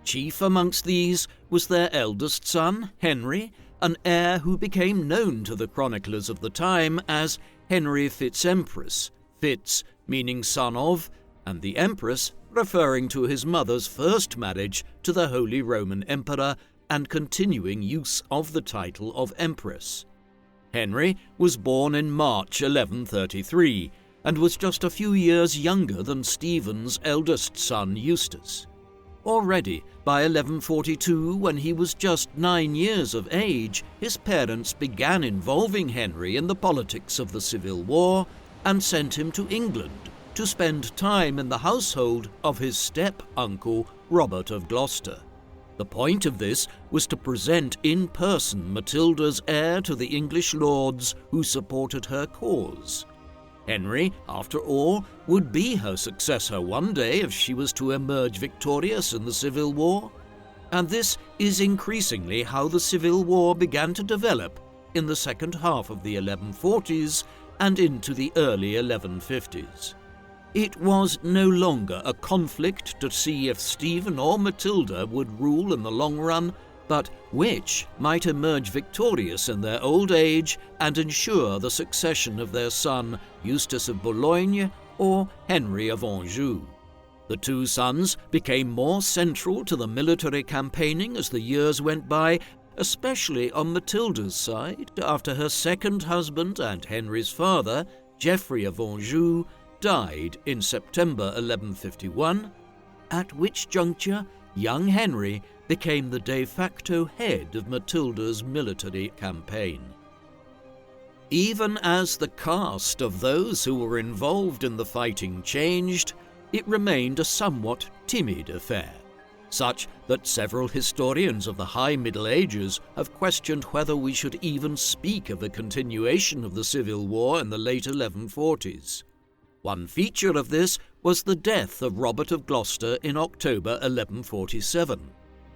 Chief amongst these was their eldest son, Henry, an heir who became known to the chroniclers of the time as Henry Fitz-Empress, Fitz meaning son of, and the Empress referring to his mother's first marriage to the Holy Roman Emperor and continuing use of the title of Empress. Henry was born in March 1133 and was just a few years younger than Stephen's eldest son Eustace. Already by 1142, when he was just 9 years of age, his parents began involving Henry in the politics of the Civil War and sent him to England to spend time in the household of his step-uncle Robert of Gloucester. The point of this was to present in person Matilda's heir to the English lords who supported her cause. Henry, after all, would be her successor one day if she was to emerge victorious in the Civil War. And this is increasingly how the Civil War began to develop in the second half of the 1140s and into the early 1150s. It was no longer a conflict to see if Stephen or Matilda would rule in the long run, but which might emerge victorious in their old age and ensure the succession of their son Eustace of Boulogne or Henry of Anjou. The 2 sons became more central to the military campaigning as the years went by, especially on Matilda's side, after her second husband and Henry's father, Geoffrey of Anjou, died in September 1151, at which juncture young Henry became the de facto head of Matilda's military campaign. Even as the caste of those who were involved in the fighting changed, it remained a somewhat timid affair, such that several historians of the High Middle Ages have questioned whether we should even speak of a continuation of the Civil War in the late 1140s. One feature of this was the death of Robert of Gloucester in October 1147.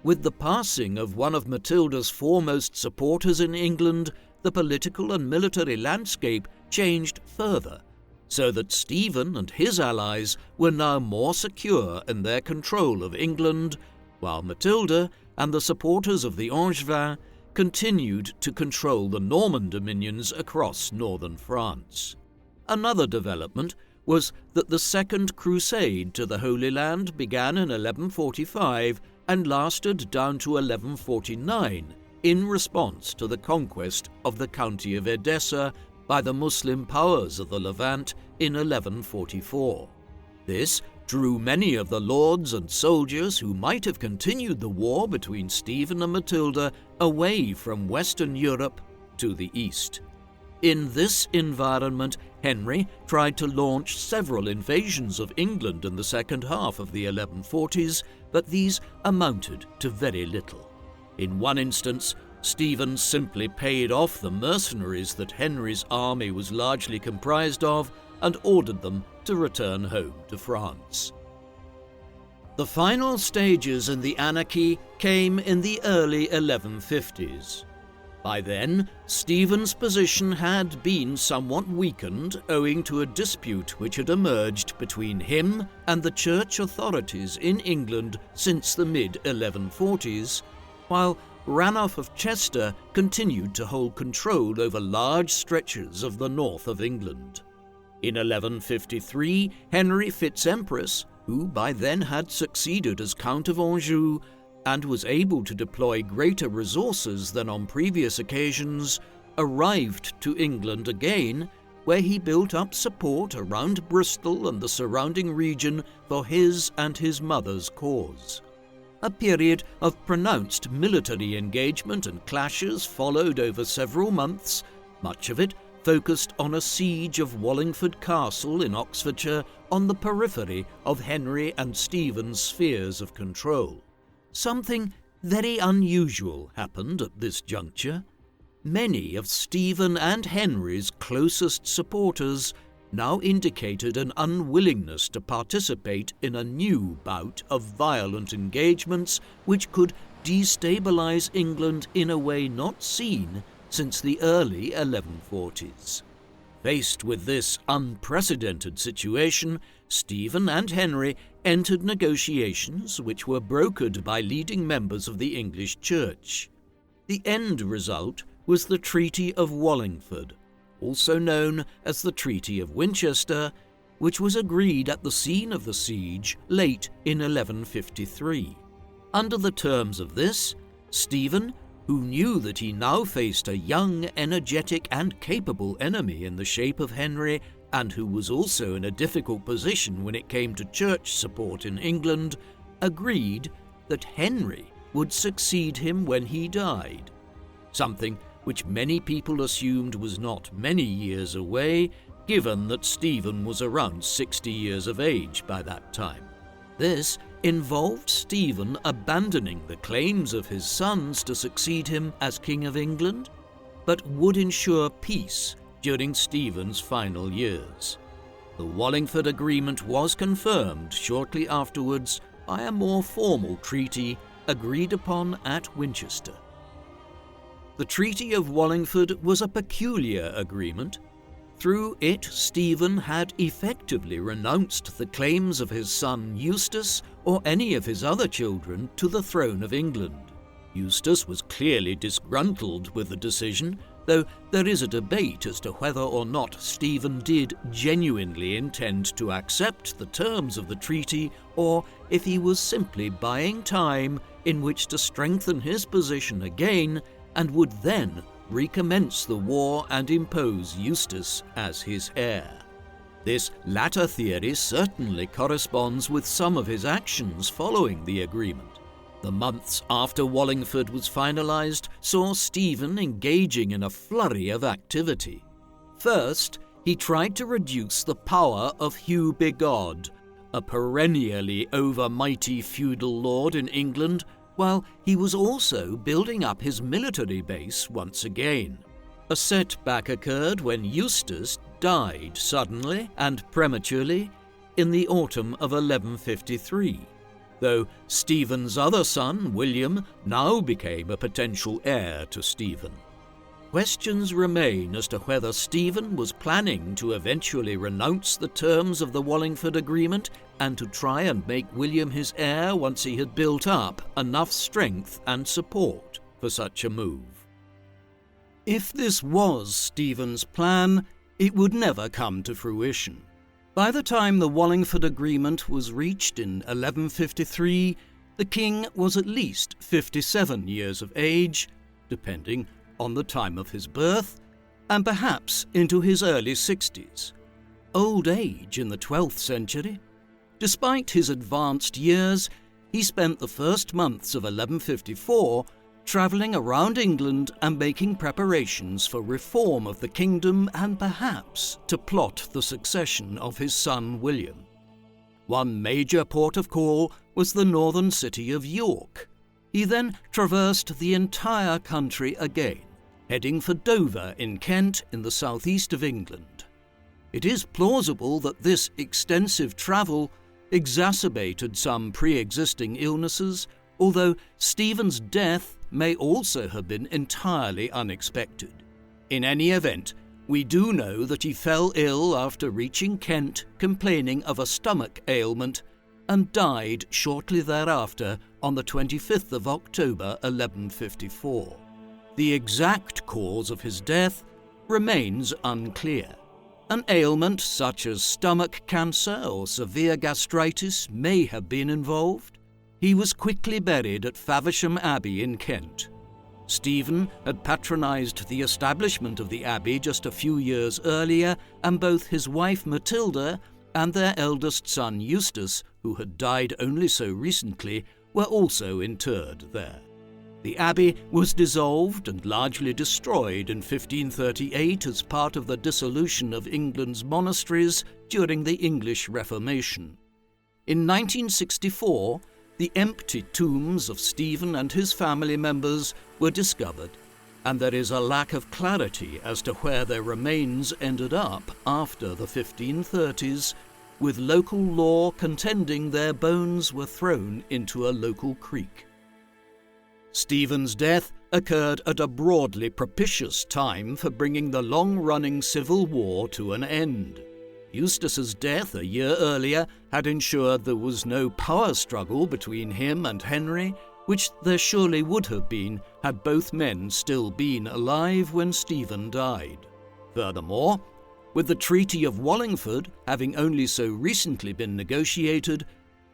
With the passing of one of Matilda's foremost supporters in England, the political and military landscape changed further, so that Stephen and his allies were now more secure in their control of England, while Matilda and the supporters of the Angevins continued to control the Norman dominions across northern France. Another development was that the Second Crusade to the Holy Land began in 1145 and lasted down to 1149 in response to the conquest of the county of Edessa by the Muslim powers of the Levant in 1144. This drew many of the lords and soldiers who might have continued the war between Stephen and Matilda away from Western Europe to the east. In this environment, Henry tried to launch several invasions of England in the second half of the 1140s, but these amounted to very little. In one instance, Stephen simply paid off the mercenaries that Henry's army was largely comprised of and ordered them to return home to France. The final stages in the Anarchy came in the early 1150s. By then, Stephen's position had been somewhat weakened owing to a dispute which had emerged between him and the church authorities in England since the mid-1140s, while Ranulph of Chester continued to hold control over large stretches of the north of England. In 1153, Henry Fitz-Empress, who by then had succeeded as Count of Anjou, and was able to deploy greater resources than on previous occasions, arrived to England again, where he built up support around Bristol and the surrounding region for his and his mother's cause. A period of pronounced military engagement and clashes followed over several months, much of it focused on a siege of Wallingford Castle in Oxfordshire on the periphery of Henry and Stephen's spheres of control. Something very unusual happened at this juncture. Many of Stephen and Henry's closest supporters now indicated an unwillingness to participate in a new bout of violent engagements which could destabilize England in a way not seen since the early 1140s. Faced with this unprecedented situation, Stephen and Henry entered negotiations which were brokered by leading members of the English Church. The end result was the Treaty of Wallingford, also known as the Treaty of Winchester, which was agreed at the scene of the siege late in 1153. Under the terms of this, Stephen, who knew that he now faced a young, energetic and capable enemy in the shape of Henry, and who was also in a difficult position when it came to church support in England, agreed that Henry would succeed him when he died, something which many people assumed was not many years away, given that Stephen was around 60 years of age by that time. This involved Stephen abandoning the claims of his sons to succeed him as King of England, but would ensure peace during Stephen's final years. The Wallingford Agreement was confirmed shortly afterwards by a more formal treaty agreed upon at Winchester. The Treaty of Wallingford was a peculiar agreement. Through it, Stephen had effectively renounced the claims of his son Eustace or any of his other children to the throne of England. Eustace was clearly disgruntled with the decision, though there is a debate as to whether or not Stephen did genuinely intend to accept the terms of the treaty, or if he was simply buying time in which to strengthen his position again and would then recommence the war and impose Eustace as his heir. This latter theory certainly corresponds with some of his actions following the agreement. The months after Wallingford was finalized saw Stephen engaging in a flurry of activity. First, he tried to reduce the power of Hugh Bigod, a perennially overmighty feudal lord in England, while he was also building up his military base once again. A setback occurred when Eustace died suddenly and prematurely in the autumn of 1153, though Stephen's other son, William, now became a potential heir to Stephen. Questions remain as to whether Stephen was planning to eventually renounce the terms of the Wallingford Agreement and to try and make William his heir once he had built up enough strength and support for such a move. If this was Stephen's plan, it would never come to fruition. By the time the Wallingford Agreement was reached in 1153, the king was at least 57 years of age, depending on the time of his birth, and perhaps into his early 60s. Old age in the 12th century. Despite his advanced years, he spent the first months of 1154 travelling around England and making preparations for reform of the kingdom and perhaps to plot the succession of his son William. One major port of call was the northern city of York. He then traversed the entire country again, heading for Dover in Kent in the southeast of England. It is plausible that this extensive travel exacerbated some pre-existing illnesses, although Stephen's death may also have been entirely unexpected. In any event, we do know that he fell ill after reaching Kent, complaining of a stomach ailment, and died shortly thereafter on the 25th of October 1154. The exact cause of his death remains unclear. An ailment such as stomach cancer or severe gastritis may have been involved. He was quickly buried at Faversham Abbey in Kent. Stephen had patronised the establishment of the abbey just a few years earlier, and both his wife Matilda and their eldest son Eustace, who had died only so recently, were also interred there. The abbey was dissolved and largely destroyed in 1538 as part of the dissolution of England's monasteries during the English Reformation. In 1964, the empty tombs of Stephen and his family members were discovered. and there is a lack of clarity as to where their remains ended up after the 1530s, with local law contending their bones were thrown into a local creek. Stephen's death occurred at a broadly propitious time for bringing the long-running civil war to an end. Eustace's death a year earlier had ensured there was no power struggle between him and Henry, which there surely would have been had both men still been alive when Stephen died. Furthermore, with the Treaty of Wallingford having only so recently been negotiated,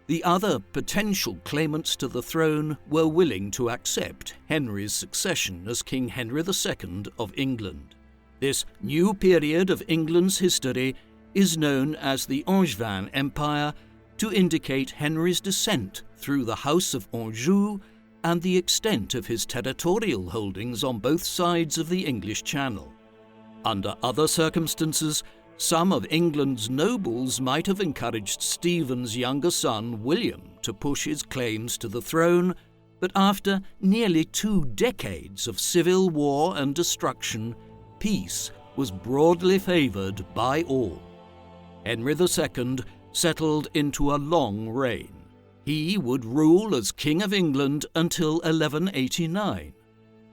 the other potential claimants to the throne were willing to accept Henry's succession as King Henry II of England. This new period of England's history is known as the Angevin Empire, to indicate Henry's descent through the House of Anjou and the extent of his territorial holdings on both sides of the English Channel. Under other circumstances, some of England's nobles might have encouraged Stephen's younger son, William, to push his claims to the throne, but after nearly 2 decades of civil war and destruction, peace was broadly favoured by all. Henry II settled into a long reign. He would rule as King of England until 1189,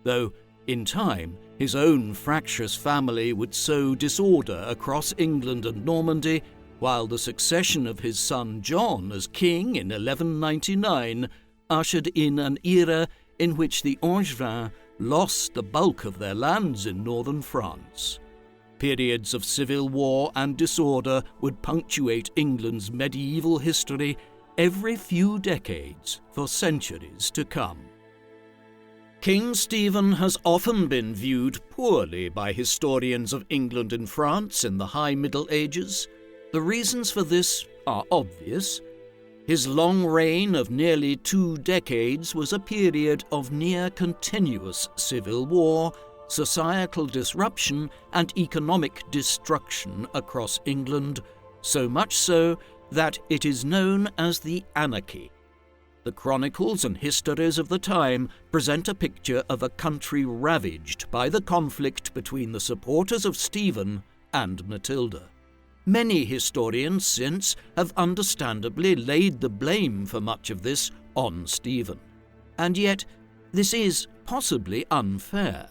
though in time his own fractious family would sow disorder across England and Normandy, while the succession of his son John as king in 1199 ushered in an era in which the Angevins lost the bulk of their lands in northern France. Periods of civil war and disorder would punctuate England's medieval history every few decades for centuries to come. King Stephen has often been viewed poorly by historians of England and France in the High Middle Ages. The reasons for this are obvious. His long reign of nearly 2 decades was a period of near-continuous civil war, societal disruption and economic destruction across England, so much so that it is known as the Anarchy. The chronicles and histories of the time present a picture of a country ravaged by the conflict between the supporters of Stephen and Matilda. Many historians since have understandably laid the blame for much of this on Stephen. And yet, this is possibly unfair.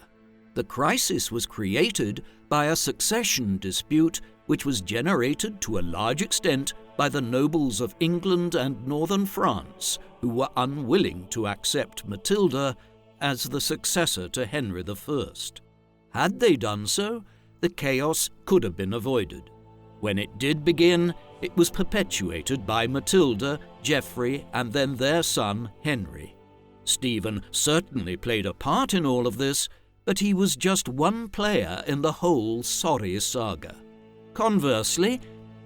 The crisis was created by a succession dispute which was generated to a large extent by the nobles of England and northern France, who were unwilling to accept Matilda as the successor to Henry I. Had they done so, the chaos could have been avoided. When it did begin, it was perpetuated by Matilda, Geoffrey, and then their son Henry. Stephen certainly played a part in all of this, but he was just one player in the whole sorry saga. Conversely,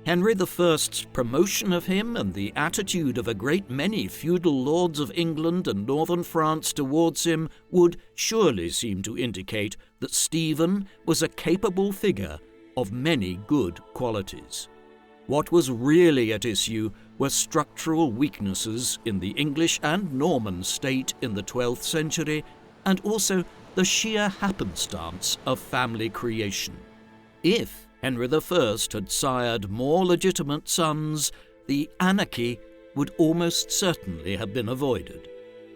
Henry I's promotion of him and the attitude of a great many feudal lords of England and northern France towards him would surely seem to indicate that Stephen was a capable figure of many good qualities. What was really at issue were structural weaknesses in the English and Norman state in the 12th century, and also the sheer happenstance of family creation. If Henry I had sired more legitimate sons, the anarchy would almost certainly have been avoided.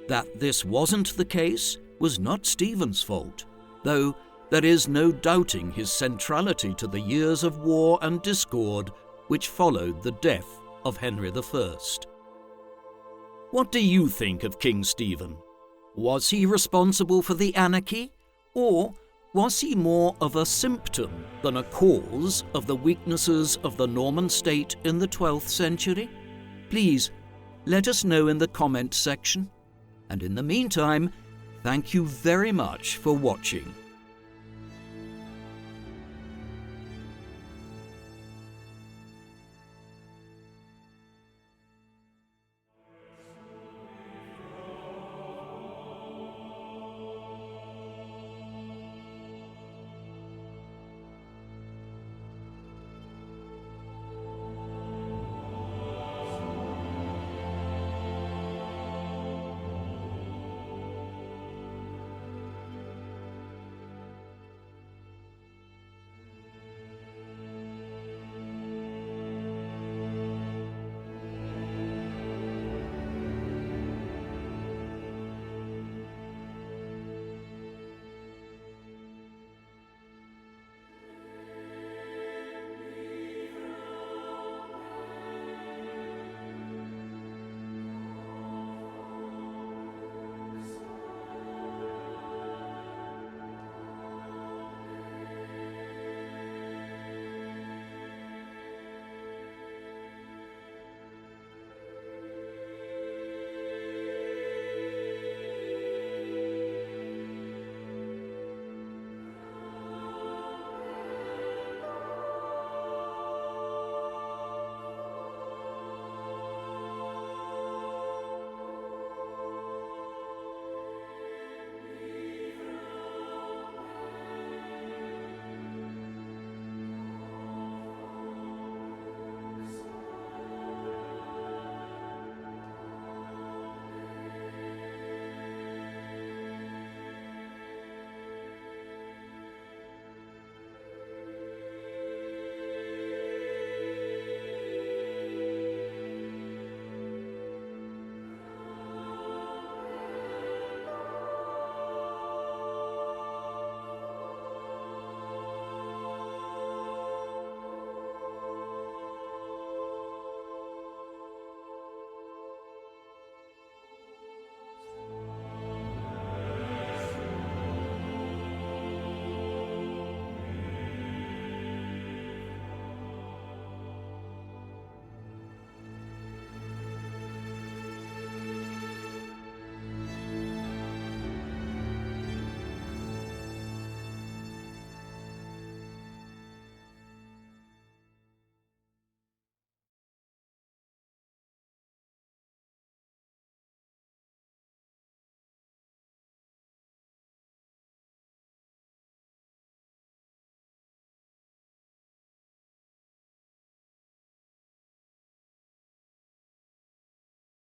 That this wasn't the case was not Stephen's fault, though there is no doubting his centrality to the years of war and discord which followed the death of Henry I. What do you think of King Stephen? Was he responsible for the anarchy, or was he more of a symptom than a cause of the weaknesses of the Norman state in the 12th century? Please, let us know in the comments section. And in the meantime, thank you very much for watching.